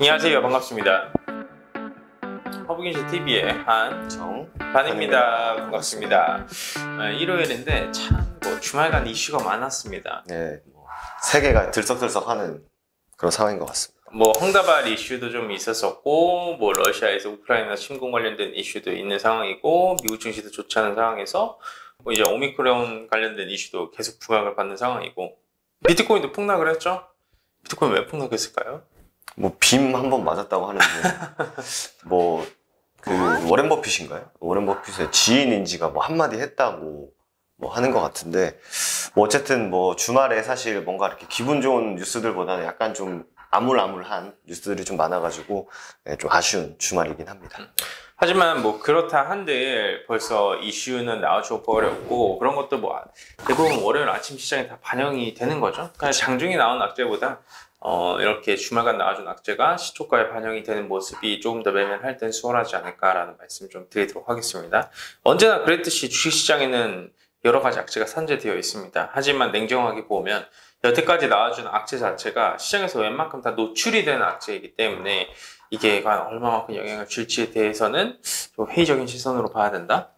안녕하세요. 반갑습니다. 허브긴즈 TV의 한정반입니다. 반갑습니다. 일요일인데 참 주말간 이슈가 많았습니다. 네, 세계가 들썩들썩하는 그런 상황인 것 같습니다. 헝다발 이슈도 좀 있었었고, 러시아에서 우크라이나 침공 관련된 이슈도 있는 상황이고, 미국 증시도 좋지 않은 상황에서 이제 오미크론 관련된 이슈도 계속 부각을 받는 상황이고, 비트코인도 폭락을 했죠? 비트코인 왜 폭락했을까요? 빔 한 번 맞았다고 하는데, 워렌 버핏인가요? 워렌 버핏의 지인인지가 한마디 했다고 하는 것 같은데, 어쨌든 주말에 사실 뭔가 이렇게 기분 좋은 뉴스들보다는 약간 좀 암울암울한 뉴스들이 좀 많아가지고, 좀 아쉬운 주말이긴 합니다. 하지만 그렇다 한들 벌써 이슈는 나와줘 버렸고, 그런 것도 대부분 월요일 아침 시장에 다 반영이 되는 거죠. 그냥 장중에 나온 악재보다 이렇게 주말간 나와준 악재가 시초가에 반영이 되는 모습이 조금 더 매매할 땐 수월하지 않을까라는 말씀 좀 드리도록 하겠습니다. 언제나 그랬듯이 주식시장에는 여러 가지 악재가 산재되어 있습니다. 하지만 냉정하게 보면 여태까지 나와준 악재 자체가 시장에서 웬만큼 다 노출이 되는 악재이기 때문에 이게 과연 얼마만큼 영향을 줄지에 대해서는 좀 회의적인 시선으로 봐야 된다.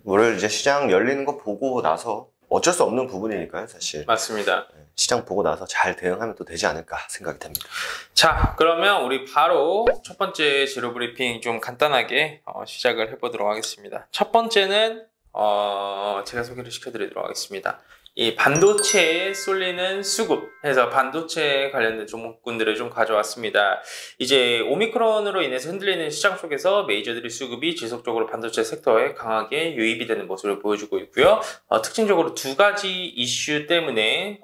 월요일 이제 시장 열리는 거 보고 나서 어쩔 수 없는 부분이니까요, 사실. 맞습니다. 시장 보고 나서 잘 대응하면 또 되지 않을까 생각이 됩니다. 자, 그러면 우리 바로 첫 번째 재료 브리핑 좀 간단하게 시작을 해보도록 하겠습니다. 첫 번째는 제가 소개를 시켜드리도록 하겠습니다. 이 반도체에 쏠리는 수급 해서 반도체 관련된 종목군들을 좀 가져왔습니다. 이제 오미크론으로 인해서 흔들리는 시장 속에서 메이저들의 수급이 지속적으로 반도체 섹터에 강하게 유입이 되는 모습을 보여주고 있고요. 특징적으로 두 가지 이슈 때문에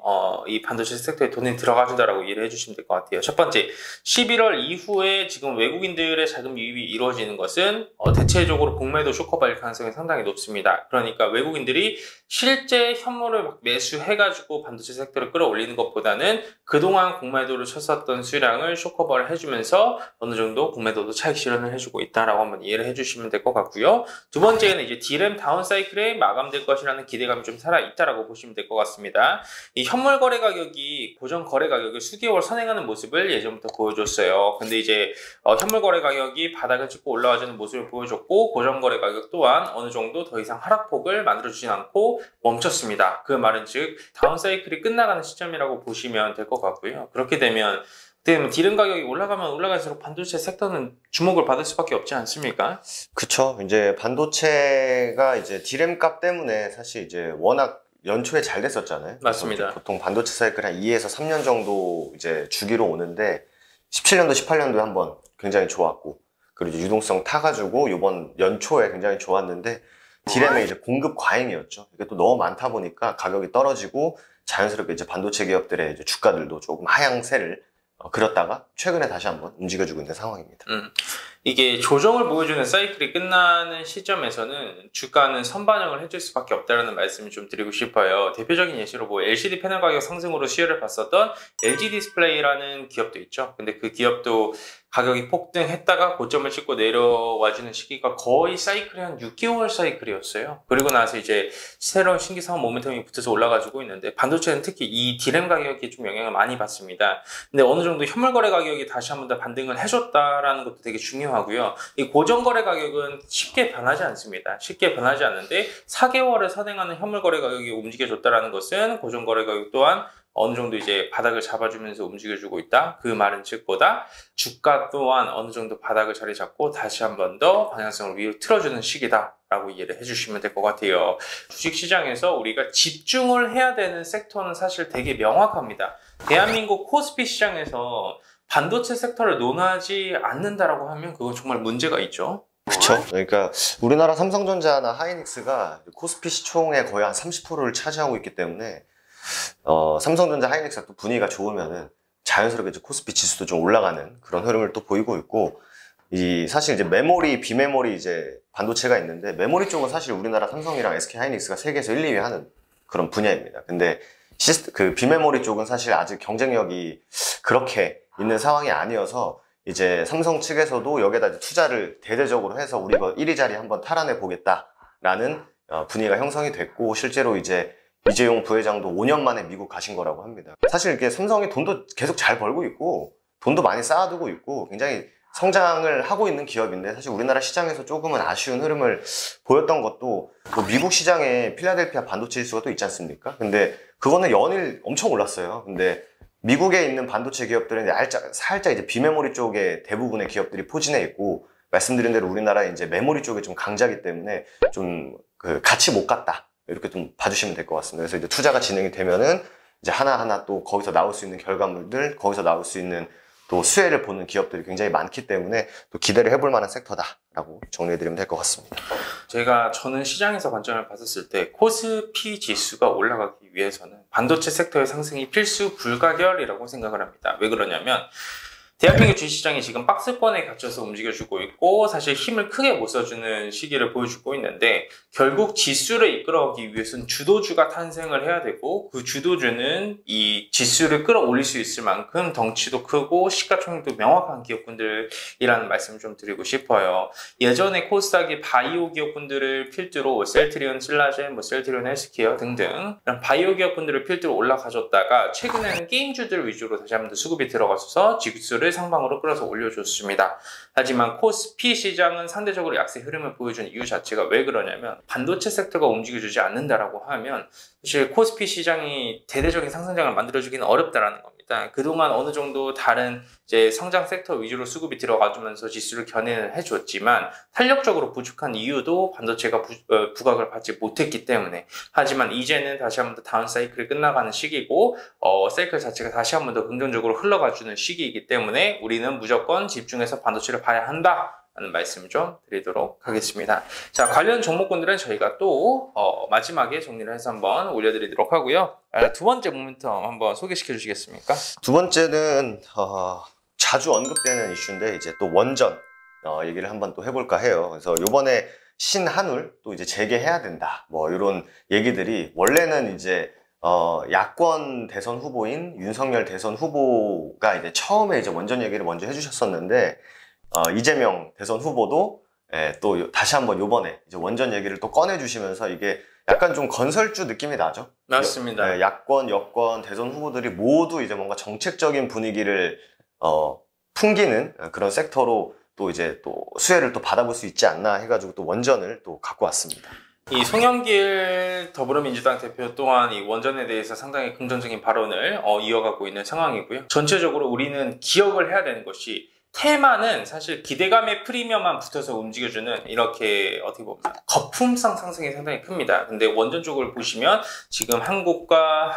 이 반도체 섹터에 돈이 들어가준다라고 이해를 해주시면 될 것 같아요. 첫 번째, 11월 이후에 지금 외국인들의 자금 유입이 이루어지는 것은 대체적으로 공매도 쇼커발 가능성이 상당히 높습니다. 그러니까 외국인들이 실제 현물을 매수해가지고 반도체 섹터를 끌어올리는 것보다는 그동안 공매도를 쳤었던 수량을 쇼커버를 해주면서 어느 정도 공매도도 차익 실현을 해주고 있다라고 한번 이해를 해주시면 될 것 같고요. 두 번째는 이제 D램 다운 사이클에 마감될 것이라는 기대감이 좀 살아있다라고 보시면 될 것 같습니다. 이 현물 거래 가격이 고정 거래 가격을 수개월 선행하는 모습을 예전부터 보여줬어요. 근데 이제 현물 거래 가격이 바닥을 찍고 올라와주는 모습을 보여줬고, 고정 거래 가격 또한 어느 정도 더 이상 하락폭을 만들어주진 않고 멈췄습니다. 그 말은 즉 다운 사이클이 끝나가는 시점이라고 보시면 될 것 같고요. 그렇게 되면 디램 가격이 올라가면 올라갈수록 반도체 섹터는 주목을 받을 수밖에 없지 않습니까? 그쵸. 이제 반도체가 이제 디램 값 때문에 사실 이제 워낙 연초에 잘 됐었잖아요. 맞습니다. 보통 반도체 사이클 한 2에서 3년 정도 이제 주기로 오는데 17년도, 18년도에 한번 굉장히 좋았고, 그리고 이제 유동성 타가지고 이번 연초에 굉장히 좋았는데 디램의 이제 공급 과잉이었죠. 이게 또 너무 많다 보니까 가격이 떨어지고 자연스럽게 이제 반도체 기업들의 이제 주가들도 조금 하향세를 그렸다가 최근에 다시 한번 움직여주고 있는 상황입니다. 이게 조정을 보여주는 사이클이 끝나는 시점에서는 주가는 선반영을 해줄 수밖에 없다는 말씀을 좀 드리고 싶어요. 대표적인 예시로 LCD 패널 가격 상승으로 수혜를 봤었던 LG 디스플레이라는 기업도 있죠. 근데 그 기업도 가격이 폭등했다가 고점을 찍고 내려와주는 시기가 거의 사이클이 한 6개월 사이클이었어요. 그리고 나서 이제 새로운 신규 사업 모멘텀이 붙어서 올라가지고 있는데, 반도체는 특히 이 디램 가격이 좀 영향을 많이 받습니다. 근데 어느 정도 현물 거래 가격이 다시 한 번 더 반등을 해줬다라는 것도 되게 중요하고요. 이 고정 거래 가격은 쉽게 변하지 않습니다. 쉽게 변하지 않는데 4개월을 선행하는 현물 거래 가격이 움직여줬다라는 것은 고정 거래 가격 또한 어느 정도 이제 바닥을 잡아주면서 움직여주고 있다. 그 말은 즉보다 주가 또한 어느 정도 바닥을 자리 잡고 다시 한 번 더 방향성을 위로 틀어주는 시기다 라고 이해를 해주시면 될 것 같아요. 주식시장에서 우리가 집중을 해야 되는 섹터는 사실 되게 명확합니다. 대한민국 코스피 시장에서 반도체 섹터를 논하지 않는다라고 하면 그건 정말 문제가 있죠. 그쵸. 그러니까 우리나라 삼성전자나 하이닉스가 코스피 시총의 거의 한 30%를 차지하고 있기 때문에 삼성전자, 하이닉스가 또 분위기가 좋으면은 자연스럽게 이제 코스피 지수도 좀 올라가는 그런 흐름을 또 보이고 있고, 사실 이제 메모리, 비메모리 이제 반도체가 있는데, 메모리 쪽은 사실 우리나라 삼성이랑 SK 하이닉스가 세계에서 1, 2위 하는 그런 분야입니다. 근데 그 비메모리 쪽은 사실 아직 경쟁력이 그렇게 있는 상황이 아니어서 이제 삼성 측에서도 여기에다 이제 투자를 대대적으로 해서 우리 이거 1위 자리 한번 탈환해 보겠다라는 분위기가 형성이 됐고, 실제로 이제 이재용 부회장도 5년 만에 미국 가신 거라고 합니다. 사실 이렇게 삼성이 돈도 계속 잘 벌고 있고 돈도 많이 쌓아두고 있고 굉장히 성장을 하고 있는 기업인데, 사실 우리나라 시장에서 조금은 아쉬운 흐름을 보였던 것도 뭐 미국 시장에 필라델피아 반도체 지수가 또 있지 않습니까? 근데 그거는 연일 엄청 올랐어요. 근데 미국에 있는 반도체 기업들은 살짝 이제 비메모리 쪽에 대부분의 기업들이 포진해 있고, 말씀드린 대로 우리나라 이제 메모리 쪽에 좀 강자기 때문에 좀 그 같이 못 갔다, 이렇게 좀 봐주시면 될 것 같습니다. 그래서 이제 투자가 진행이 되면은 이제 하나하나 또 거기서 나올 수 있는 결과물들, 거기서 나올 수 있는 또 수혜를 보는 기업들이 굉장히 많기 때문에 또 기대를 해볼 만한 섹터다라고 정리해드리면 될 것 같습니다. 저는 시장에서 관점을 봤었을 때 코스피 지수가 올라가기 위해서는 반도체 섹터의 상승이 필수 불가결이라고 생각을 합니다. 왜 그러냐면 대한민국 주식시장이 지금 박스권에 갇혀서 움직여주고 있고, 사실 힘을 크게 못 써주는 시기를 보여주고 있는데, 결국 지수를 이끌어가기 위해서는 주도주가 탄생을 해야 되고, 그 주도주는 이 지수를 끌어올릴 수 있을 만큼 덩치도 크고 시가총액도 명확한 기업군들이라는 말씀을 좀 드리고 싶어요. 예전에 코스닥이 바이오 기업군들을 필두로 셀트리온, 신라젠, 셀트리온 헬스케어 등등 이런 바이오 기업군들을 필두로 올라가줬다가 최근에는 게임주들 위주로 다시 한번 더 수급이 들어가서 지수를 상방으로 끌어서 올려줬습니다. 하지만 코스피 시장은 상대적으로 약세 흐름을 보여준 이유 자체가 왜 그러냐면, 반도체 섹터가 움직여주지 않는다라고 하면 사실 코스피 시장이 대대적인 상승장을 만들어주기는 어렵다라는 겁니다. 그동안 어느 정도 다른 이제 성장 섹터 위주로 수급이 들어가주면서 지수를 견인을 해줬지만 탄력적으로 부족한 이유도 반도체가 부각을 받지 못했기 때문에. 하지만 이제는 다시 한번 더 다운 사이클이 끝나가는 시기고, 사이클 자체가 다시 한번 더 긍정적으로 흘러가주는 시기이기 때문에 우리는 무조건 집중해서 반도체를 봐야 한다 하는 말씀을 좀 드리도록 하겠습니다. 자, 관련 종목군들은 저희가 또 마지막에 정리를 해서 한번 올려드리도록 하고요. 두 번째 모멘텀 한번 소개시켜 주시겠습니까? 두 번째는 자주 언급되는 이슈인데, 이제 또 원전 얘기를 한번 또 해볼까 해요. 그래서 요번에 신한울 또 이제 재개해야 된다, 뭐 이런 얘기들이, 원래는 이제 야권 대선 후보인 윤석열 대선 후보가 이제 처음에 이제 원전 얘기를 먼저 해주셨었는데, 이재명 대선 후보도 또 다시 한번 요번에 이제 원전 얘기를 또 꺼내주시면서 이게 약간 좀 건설주 느낌이 나죠? 맞습니다. 야권, 여권, 대선 후보들이 모두 이제 뭔가 정책적인 분위기를 풍기는 그런 섹터로 또 이제 또 수혜를 또 받아볼 수 있지 않나 해가지고 또 원전을 또 갖고 왔습니다. 이 송영길 더불어민주당 대표 또한 이 원전에 대해서 상당히 긍정적인 발언을 이어가고 있는 상황이고요. 전체적으로 우리는 기억을 해야 되는 것이, 테마는 사실 기대감의 프리미엄만 붙어서 움직여주는 이렇게 어떻게 보면 거품성 상승이 상당히 큽니다. 근데 원전 쪽을 보시면 지금 한국과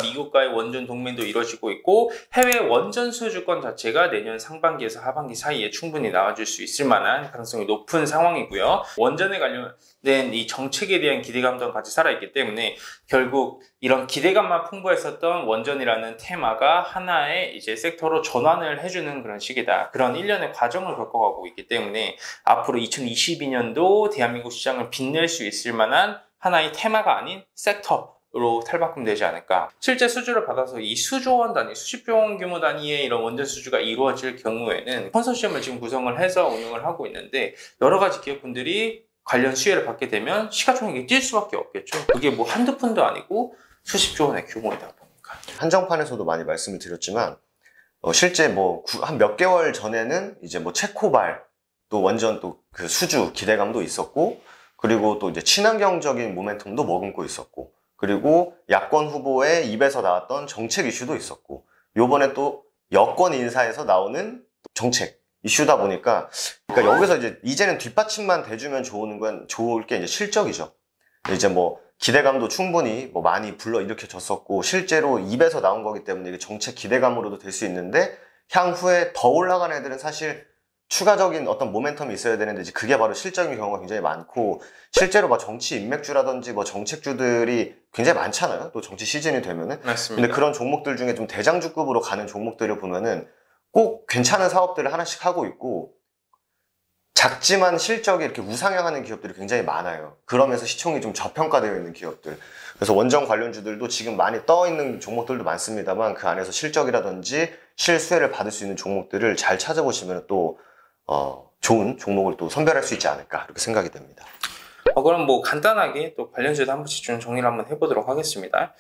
미국과의 원전 동맹도 이루어지고 있고, 해외 원전 수주권 자체가 내년 상반기에서 하반기 사이에 충분히 나와줄 수 있을 만한 가능성이 높은 상황이고요. 원전에 관련된 이 정책에 대한 기대감도 같이 살아있기 때문에 결국 이런 기대감만 풍부했었던 원전이라는 테마가 하나의 이제 섹터로 전환을 해주는 그런 시기다. 그런 일련의 과정을 겪어가고 있기 때문에 앞으로 2022년도 대한민국 시장을 빛낼 수 있을 만한 하나의 테마가 아닌 섹터로 탈바꿈되지 않을까. 실제 수주를 받아서 이 수조원 단위, 수십조 원 규모 단위의 이런 원전 수주가 이루어질 경우에는 컨소시엄을 지금 구성을 해서 운영을 하고 있는데, 여러 가지 기업분들이 관련 수혜를 받게 되면 시가총액이 뛸 수밖에 없겠죠. 그게 뭐 한두 푼도 아니고 수십조 원의 규모이다 보니까. 한정판에서도 많이 말씀을 드렸지만, 실제 뭐 한 몇 개월 전에는 이제 뭐 체코발 또 원전 또 그 수주 기대감도 있었고, 그리고 또 이제 친환경적인 모멘텀도 머금고 있었고, 그리고 야권 후보의 입에서 나왔던 정책 이슈도 있었고, 요번에 또 여권 인사에서 나오는 정책 이슈다 보니까, 그러니까 여기서 이제는 뒷받침만 돼주면 좋을 게 이제 실적이죠. 이제 뭐 기대감도 충분히 뭐 많이 불러일으켜졌었고, 실제로 입에서 나온 거기 때문에 이게 정책 기대감으로도 될 수 있는데, 향후에 더 올라가는 애들은 사실 추가적인 어떤 모멘텀이 있어야 되는데, 이제 그게 바로 실적인 경우가 굉장히 많고, 실제로 막 정치 인맥주라든지 뭐 정책주들이 굉장히 많잖아요. 또 정치 시즌이 되면은. 맞습니다. 근데 그런 종목들 중에 좀 대장주급으로 가는 종목들을 보면은 꼭 괜찮은 사업들을 하나씩 하고 있고, 작지만 실적이 이렇게 우상향하는 기업들이 굉장히 많아요. 그러면서 시총이 좀 저평가되어 있는 기업들. 그래서 원전 관련주들도 지금 많이 떠 있는 종목들도 많습니다만, 그 안에서 실적이라든지 실수혜를 받을 수 있는 종목들을 잘 찾아보시면 또 좋은 종목을 또 선별할 수 있지 않을까, 이렇게 생각이 됩니다. 그럼 뭐 간단하게 또 관련주도 한 번씩 좀 정리를 한번 해보도록 하겠습니다.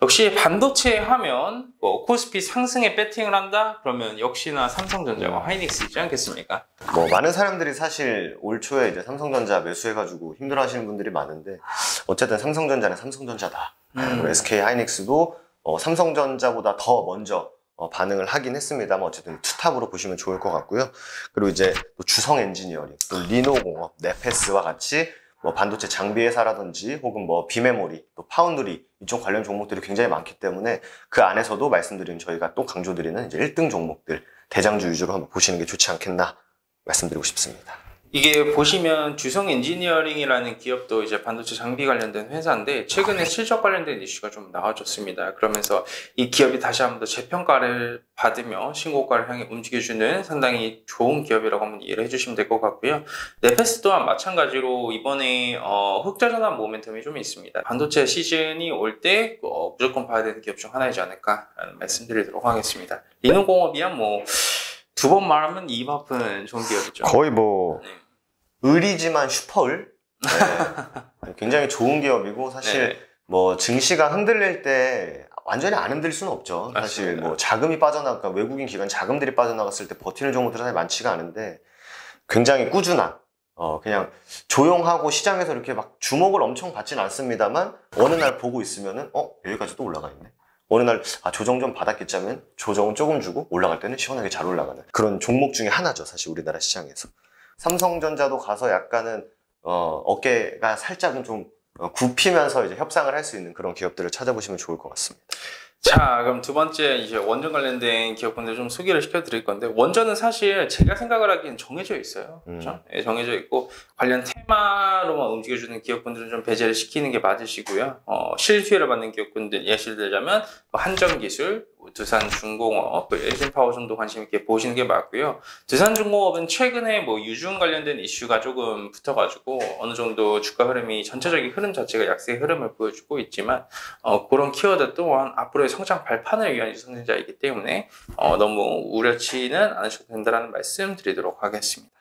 역시 반도체 하면 뭐 코스피 상승에 배팅을 한다? 그러면 역시나 삼성전자와 하이닉스이지 않겠습니까? 뭐 많은 사람들이 사실 올 초에 이제 삼성전자 매수해가지고 힘들어하시는 분들이 많은데 어쨌든 삼성전자는 삼성전자다. 그리고 SK 하이닉스도 삼성전자보다 더 먼저 반응을 하긴 했습니다만 어쨌든 투탑으로 보시면 좋을 것 같고요. 그리고 이제 또 주성 엔지니어링, 또 리노공업, 네페스와 같이 뭐 반도체 장비 회사라든지 혹은 뭐 비메모리, 또 파운드리 이쪽 관련 종목들이 굉장히 많기 때문에 그 안에서도 말씀드린 저희가 또 강조드리는 이제 1등 종목들 대장주 위주로 한번 보시는 게 좋지 않겠나 말씀드리고 싶습니다. 이게 보시면 주성 엔지니어링이라는 기업도 이제 반도체 장비 관련된 회사인데 최근에 실적 관련된 이슈가 좀 나와줬습니다. 그러면서 이 기업이 다시 한번 더 재평가를 받으며 신고가를 향해 움직여주는 상당히 좋은 기업이라고 한번 이해를 해주시면 될 것 같고요. 네페스 또한 마찬가지로 이번에 흑자전환 모멘텀이 좀 있습니다. 반도체 시즌이 올 때 무조건 봐야 되는 기업 중 하나이지 않을까라는 말씀드리도록 하겠습니다. 리노공업이야 뭐 두 번 말하면 입 아픈 좋은 기업이죠. 거의 뭐 네. 을이지만 슈퍼을 네. 굉장히 좋은 기업이고 사실 네. 뭐 증시가 흔들릴 때 완전히 안 흔들 수는 없죠. 사실 맞습니다. 뭐 자금이 빠져나가 외국인 기관 자금들이 빠져나갔을 때 버티는 종목들은 사실 많지가 않은데 굉장히 꾸준한 그냥 조용하고 시장에서 이렇게 막 주목을 엄청 받진 않습니다만 어느 날 보고 있으면은 여기까지 또 올라가 있네. 어느 날 조정 좀 받았겠지 하면 조정은 조금 주고 올라갈 때는 시원하게 잘 올라가는 그런 종목 중에 하나죠. 사실 우리나라 시장에서. 삼성전자도 가서 약간은 어깨가 살짝은 좀 굽히면서 이제 협상을 할 수 있는 그런 기업들을 찾아보시면 좋을 것 같습니다. 자, 그럼 두 번째 이제 원전 관련된 기업분들 좀 소개를 시켜드릴 건데 원전은 사실 제가 생각을 하기엔 정해져 있어요. 그렇죠? 예, 정해져 있고 관련 테마로만 움직여주는 기업분들은 좀 배제를 시키는 게 맞으시고요. 실수혜를 받는 기업분들 예시를 들자면 한전기술, 두산중공업, LG파워 정도 관심 있게 보시는 게 맞고요. 두산중공업은 최근에 뭐 유중 관련된 이슈가 조금 붙어가지고 어느 정도 주가 흐름이 전체적인 흐름 자체가 약세의 흐름을 보여주고 있지만 그런 키워드 또한 앞으로의 성장 발판을 위한 유성전자이기 때문에 너무 우려치는 않으셔도 된다는 말씀 드리도록 하겠습니다.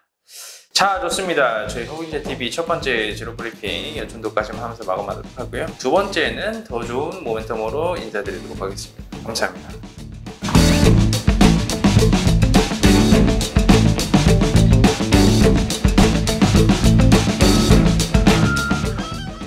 자, 좋습니다. 저희 허브기자TV 첫 번째 제로브리핑 연천도까지만 하면서 마감하도록 하고요. 두 번째는 더 좋은 모멘텀으로 인사드리도록 하겠습니다. 감사합니다.